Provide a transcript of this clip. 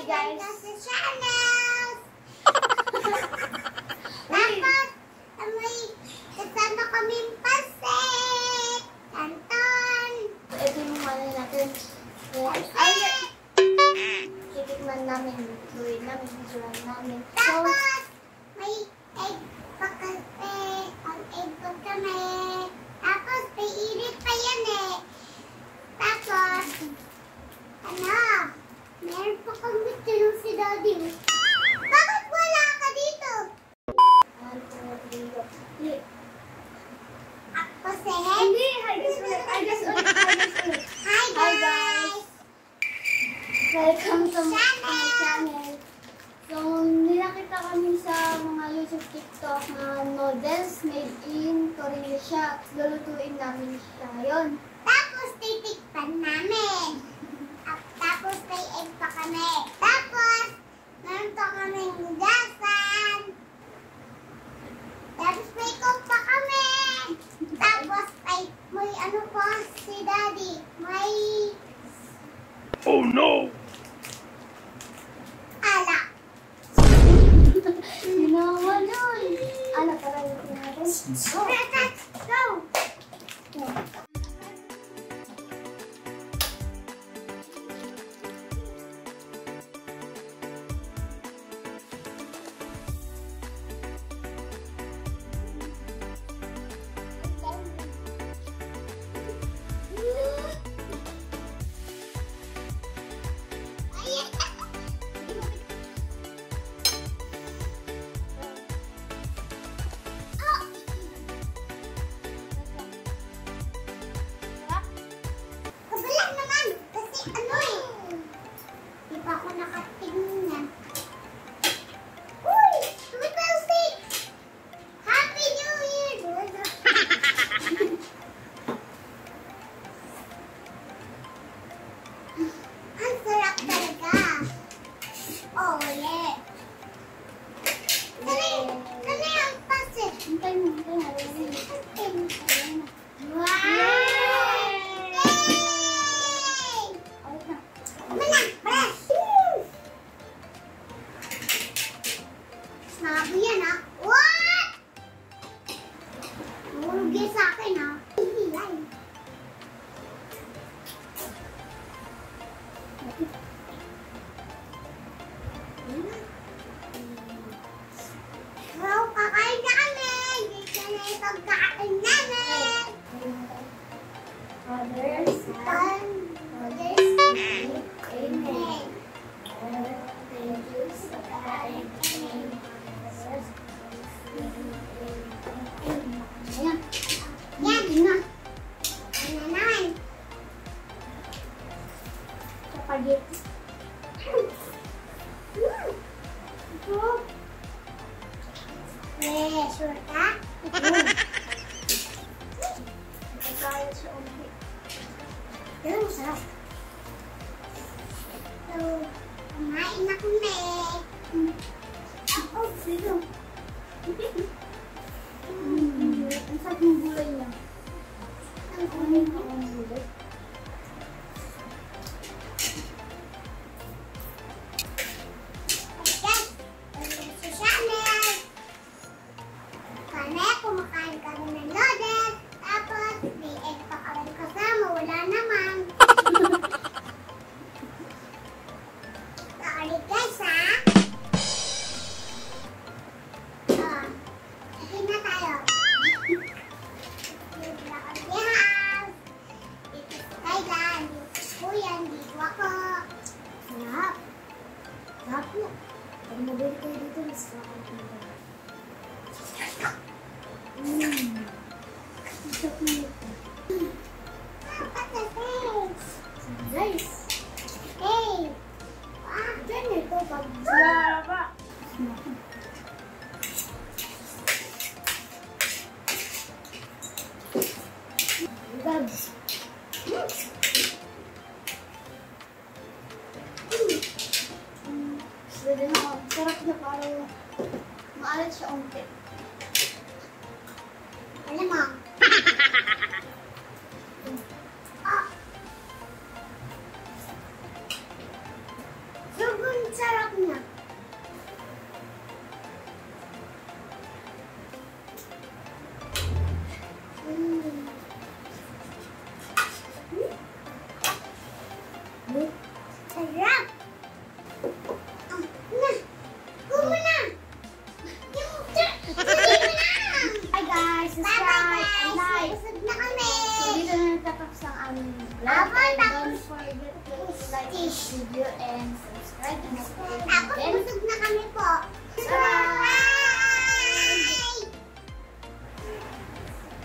guys. Sa channel. Tapos, may kasama kaming pasit. Tanton. Ito yung ano natin. Titikman namin. Gawin namin. Visual namin. Tapos, may egg pa kasi. Ang egg pa kami. Tapos, may init pa yan eh. Tapos, ano? Meron pa kami tinong si Daddy. Bakit wala ka dito? Ako si Hindi, hi guys. Hi guys. Welcome to my channel. So, nilakita kami sa mga YouTube, TikTok na noodles made in Korea siya. Lulutuin namin siya yun. Tapos, titikpan namin. Tapos, may egg pa kami. Tapos, meron pa kaming hugasan. Tapos, may coke pa kami. Tapos, may ano pa si Daddy. May... Oh no! Ala. Ginawa nun. Ala, tara yung natin. Go! Go! Sure ka? Kaya siya ulit. Pero masarap. So, kumain na kami. Ako, sino? Ang sarap ng gulay niya. Ang kunin ko ang gulay. Kumakain kami ng noodles, tapos may egg pa kami kasama, wala naman. Sorry guys ha. Hindi na tayo. Dito na kami house. Dito sa Thailand. Dito sa Kuyan. Dito ako. Sarap. Sarap po. Pag mabili kayo dito, mas sarap dito. Guys, hey, dyan ito pag pa. Sarap na parang maalat siya unti. Alam mo? Sugun sa na. Sarap! Na! Kumo na! Hi guys! Subscribe and like! Busog na kami! So dito na natapos ang aming vlog. Don't forget to like this video and subscribe. Ako, busog na kami po. Bye!